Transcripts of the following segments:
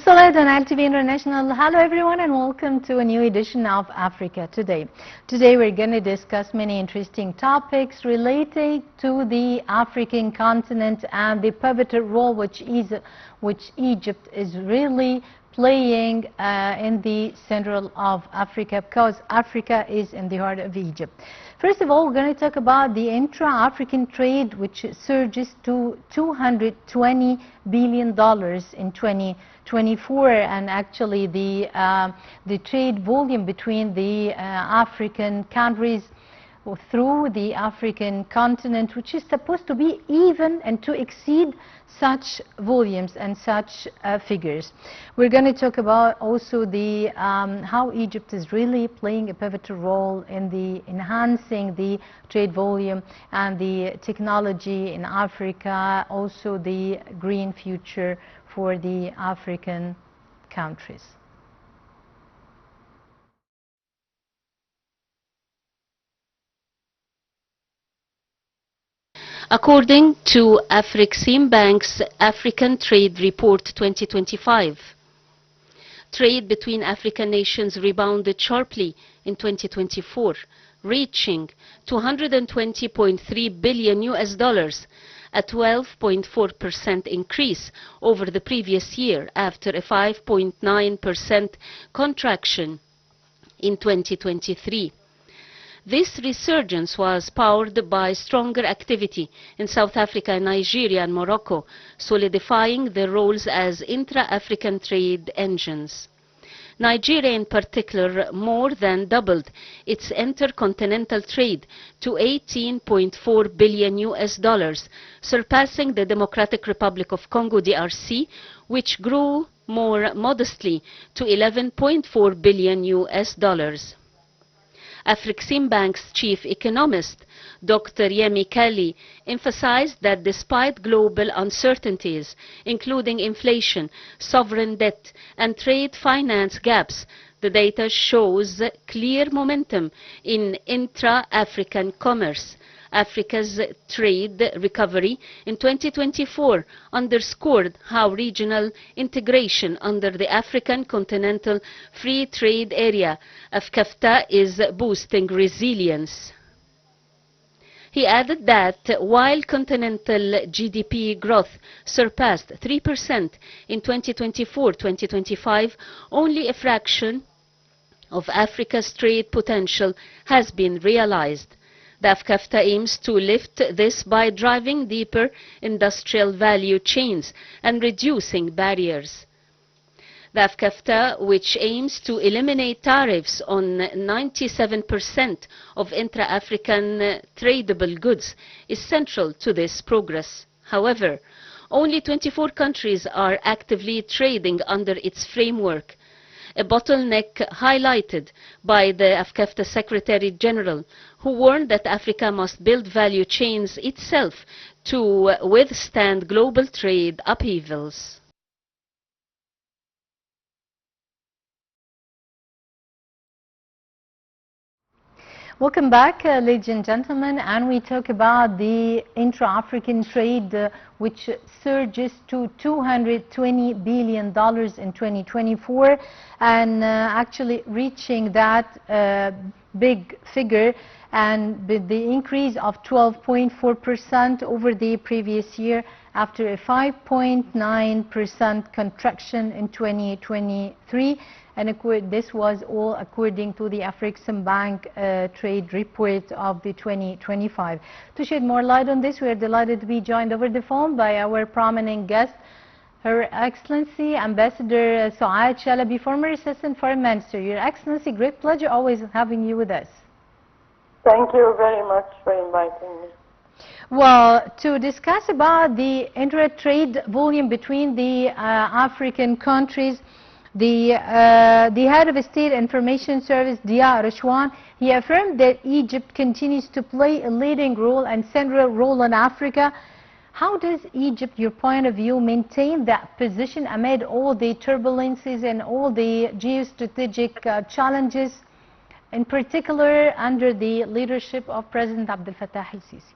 Sou'ad on Nile TV International. Hello everyone and welcome to a new edition of Africa Today. Today we're going to discuss many interesting topics related to the African continent and the pivotal role which Egypt is really playing in the central of Africa, because Africa is in the heart of Egypt. First of all, we're going to talk about the intra-African trade, which surges to $220 billion in 2024, and actually the trade volume between the African countries through the African continent, which is supposed to be even and to exceed such volumes and such figures. We're going to talk about also the how Egypt is really playing a pivotal role in the enhancing the trade volume and the technology in Africa, also the green future for the African countries. According to Afreximbank's African Trade Report 2025, trade between African nations rebounded sharply in 2024, reaching $220.3 billion, a 12.4% increase over the previous year after a 5.9% contraction in 2023. This resurgence was powered by stronger activity in South Africa, Nigeria and Morocco, solidifying their roles as intra-African trade engines. Nigeria in particular more than doubled its intercontinental trade to $18.4 billion, surpassing the Democratic Republic of Congo (DRC), which grew more modestly to $11.4 billion. Afreximbank's chief economist, Dr. Yemi Kali, emphasized that despite global uncertainties, including inflation, sovereign debt, and trade finance gaps, the data shows clear momentum in intra-African commerce. Africa's trade recovery in 2024 underscored how regional integration under the African Continental Free Trade Area (AfCFTA) is boosting resilience. He added that while continental GDP growth surpassed 3% in 2024-2025, only a fraction of Africa's trade potential has been realized. The AfCFTA aims to lift this by driving deeper industrial value chains and reducing barriers. The AfCFTA, which aims to eliminate tariffs on 97% of intra-African tradable goods, is central to this progress. However, only 24 countries are actively trading under its framework, a bottleneck highlighted by the AfCFTA Secretary General, who warned that Africa must build value chains itself to withstand global trade upheavals. Welcome back, ladies and gentlemen, and we talk about the intra-African trade, which surges to $220 billion in 2024, and actually reaching that big figure, and with the increase of 12.4% over the previous year after a 5.9% contraction in 2023. And this was all according to the Afreximbank trade report of the 2025. To shed more light on this, we are delighted to be joined over the phone by our prominent guest, Her Excellency Ambassador Sou'ad Shalaby, former Assistant Foreign Minister. Your Excellency, great pleasure always having you with us. Thank you very much for inviting me. Well, to discuss about the intra-trade volume between the African countries, the head of State Information Service, Dia Rashwan, he affirmed that Egypt continues to play a leading role and central role in Africa. How does Egypt, your point of view, maintain that position amid all the turbulences and all the geostrategic challenges, in particular under the leadership of President Abdel Fattah al-Sisi?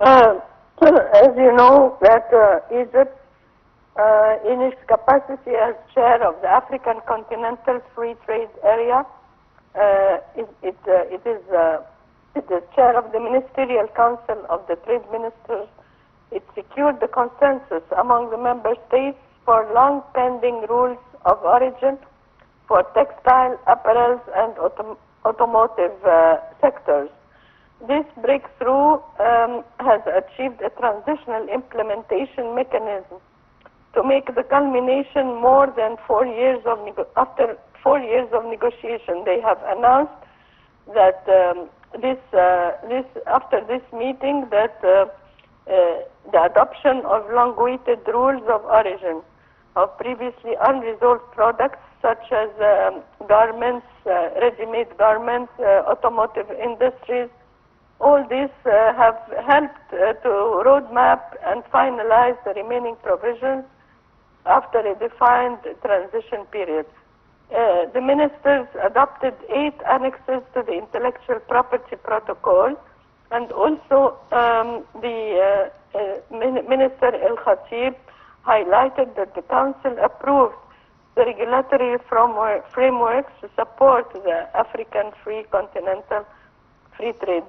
As you know, that Egypt in its capacity as chair of the African Continental Free Trade Area, it is chair of the Ministerial Council of the Trade Ministers. It secured the consensus among the member states for long-pending rules of origin for textile, apparels, and automotive sectors. This breakthrough has achieved a transitional implementation mechanism to make the culmination more than 4 years of after 4 years of negotiation. They have announced that after this meeting that the adoption of long-awaited rules of origin of previously unresolved products such as garments, ready-made garments, automotive industries, all these have helped to roadmap and finalize the remaining provisions after a defined transition period. The ministers adopted 8 annexes to the Intellectual Property Protocol, and also the Minister El-Khatib highlighted that the Council approved the regulatory frameworks to support the African Free Continental Free Trade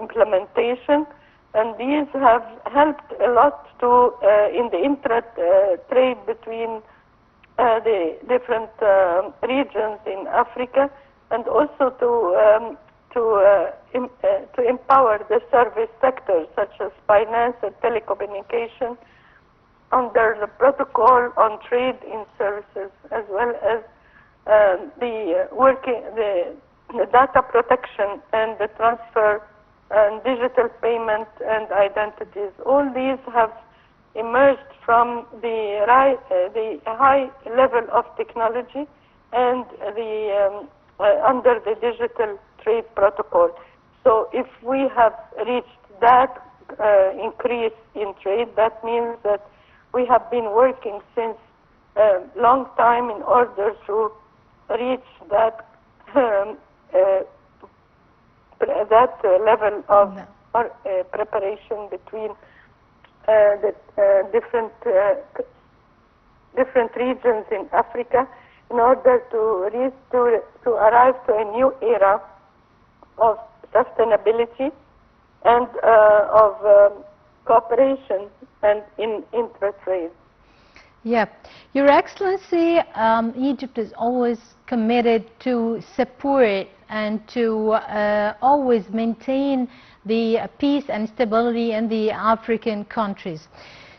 implementation, and these have helped a lot to in the intra-trade between the different regions in Africa, and also to empower the service sectors such as finance and telecommunication under the protocol on trade in services, as well as the data protection and the transfer and digital payment and identities. All these have emerged from the high level of technology and under the digital trade protocol. So if we have reached that increase in trade, that means that we have been working since a long time in order to reach that level of preparation between the different regions in Africa, in order to arrive to a new era of sustainability and of cooperation and in intra-trade. Yeah, Your Excellency, Egypt is always committed to support and to always maintain the peace and stability in the African countries.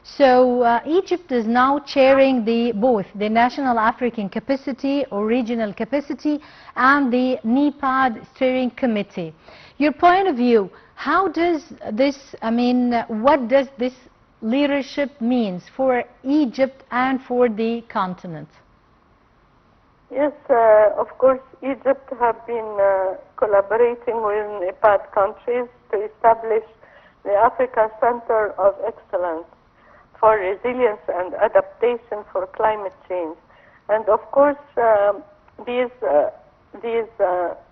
So Egypt is now chairing both the National African Capacity or Regional Capacity and the NEPAD Steering Committee. Your point of view, how does this, what does this leadership means for Egypt and for the continent? Yes, of course, Egypt have been collaborating with NEPAD countries to establish the African Center of Excellence for Resilience and Adaptation for Climate Change. And of course, these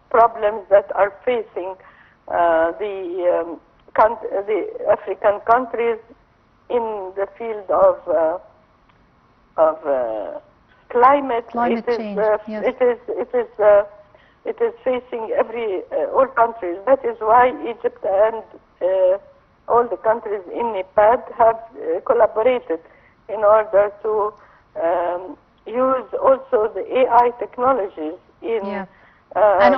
problems that are facing the African countries in the field of climate change. Yes. It is facing all countries. That is why Egypt and all the countries in NEPAD have collaborated in order to use also the AI technologies in. Yeah. And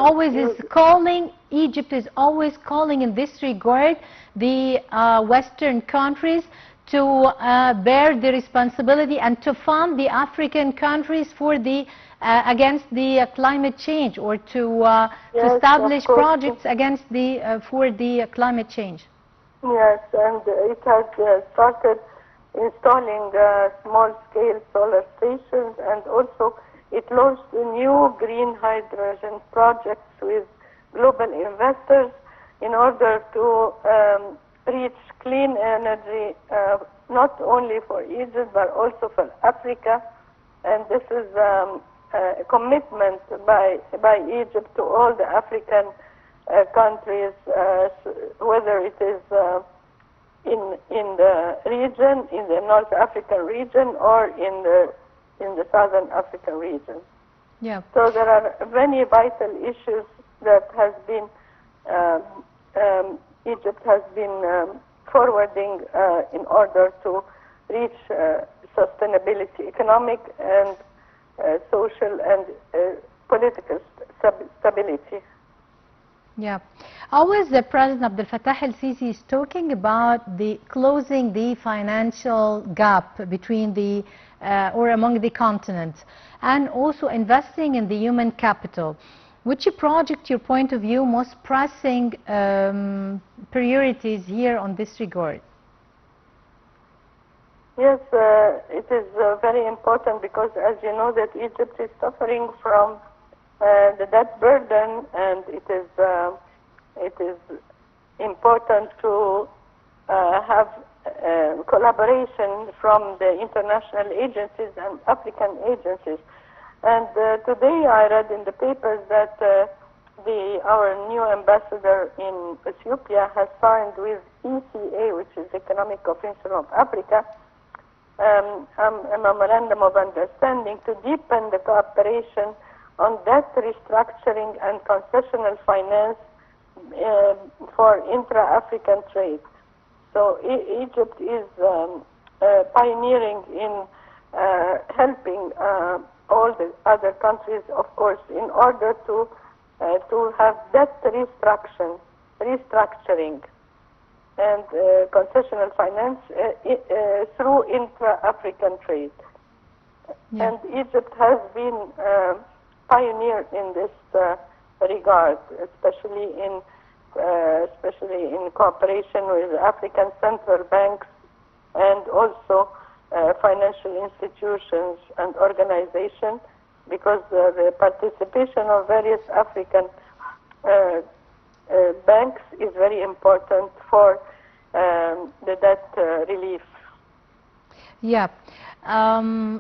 Egypt is always calling in this regard the Western countries to bear the responsibility and to fund the African countries for against the climate change, or to establish projects against for the climate change. Yes, and it has started installing small-scale solar stations, and also it launched new green hydrogen projects with global investors in order to reach clean energy, not only for Egypt but also for Africa. And this is a commitment by Egypt to all the African countries, whether it is in the region, in the North African region, or in the Southern African region. Yeah. So there are many vital issues that has been Egypt has been forwarding in order to reach sustainability, economic and social and political stability. Yeah. Always the President Abdel Fattah el-Sisi is talking about the closing the financial gap between the or among the continents, and also investing in the human capital. Which project, your point of view, most pressing priorities here on this regard? Yes, it is very important because, as you know, that Egypt is suffering from the debt burden, and it is important to have collaboration from the international agencies and African agencies. And today I read in the papers that our new ambassador in Ethiopia has signed with ECA, which is Economic Commission of Africa, a memorandum of understanding to deepen the cooperation on debt restructuring and concessional finance for intra-African trade. So Egypt is pioneering in helping all the other countries, of course, in order to have debt restructuring and concessional finance through intra-African trade. Yeah. And Egypt has been pioneer in this regard, especially in cooperation with African central banks and also financial institutions and organizations, because the participation of various African banks is very important for the debt relief. Yeah.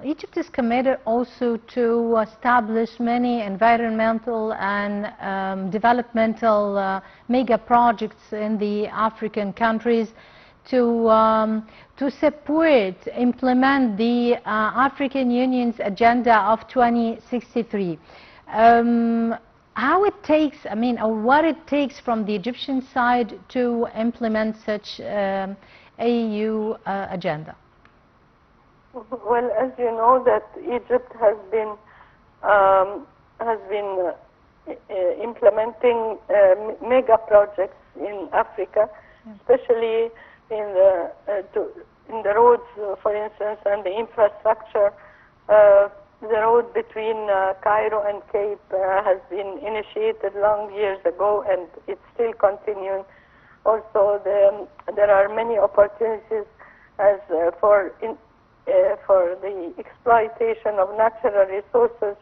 Egypt is committed also to establish many environmental and developmental mega projects in the African countries to support, implement the African Union's agenda of 2063. How it takes, I mean, or what it takes from the Egyptian side to implement such AU agenda? Well, as you know, that Egypt has been implementing mega projects in Africa, especially in the roads, for instance, and the infrastructure. The road between Cairo and Cape has been initiated long years ago, and it's still continuing. Also, there are many opportunities as for the exploitation of natural resources,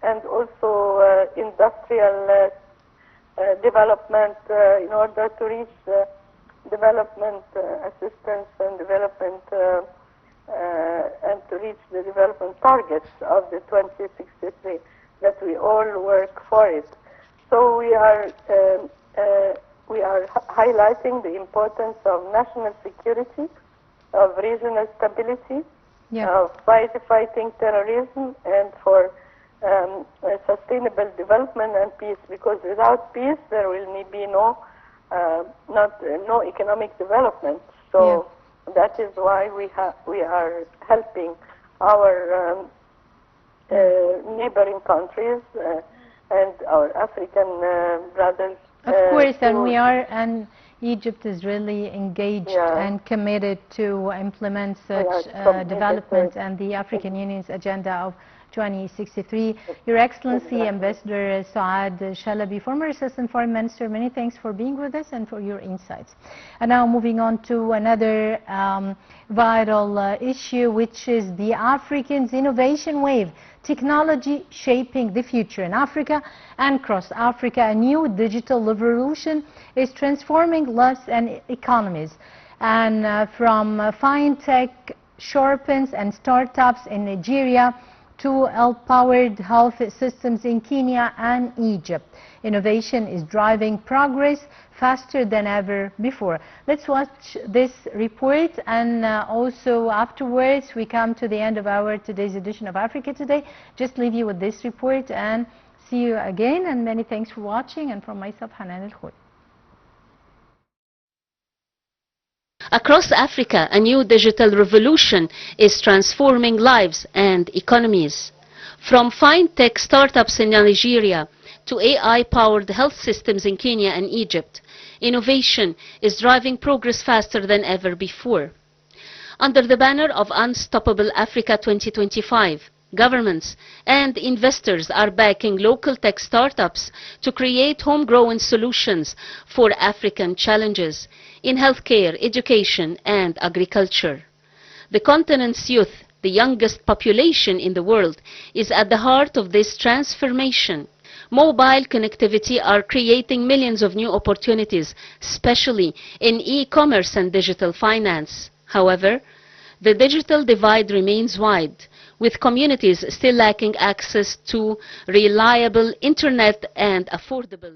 and also industrial development in order to reach development assistance and development and to reach the development targets of the 2063, that we all work for it. So we are highlighting the importance of national security, of regional stability, of fighting terrorism, and for sustainable development and peace. Because without peace, there will be no economic development. So that is why we are helping our neighboring countries and our African brothers. Of course, and we are, and Egypt is really engaged and committed to implement such development and the African Union's agenda of 2063. Your Excellency, Ambassador Sou'ad Shalaby, former Assistant Foreign Minister, many thanks for being with us and for your insights. And now moving on to another vital issue, which is the Africans' innovation wave. Technology shaping the future in Africa and across Africa. A new digital revolution is transforming lives and economies. And from fintech sharpens and startups in Nigeria powered health systems in Kenya and Egypt. Innovation is driving progress faster than ever before. Let's watch this report, and also afterwards we come to the end of our today's edition of Africa Today. Just leave you with this report and see you again, and many thanks for watching, and from myself, Hanan Al-Khoy. Across Africa, a new digital revolution is transforming lives and economies. From fine-tech startups in Nigeria to AI-powered health systems in Kenya and Egypt, innovation is driving progress faster than ever before. Under the banner of Unstoppable Africa 2025, governments and investors are backing local tech startups to create homegrown solutions for African challenges in healthcare, education, and agriculture. The continent's youth, the youngest population in the world, is at the heart of this transformation. Mobile connectivity are creating millions of new opportunities, especially in e-commerce and digital finance. However, the digital divide remains wide, with communities still lacking access to reliable internet and affordable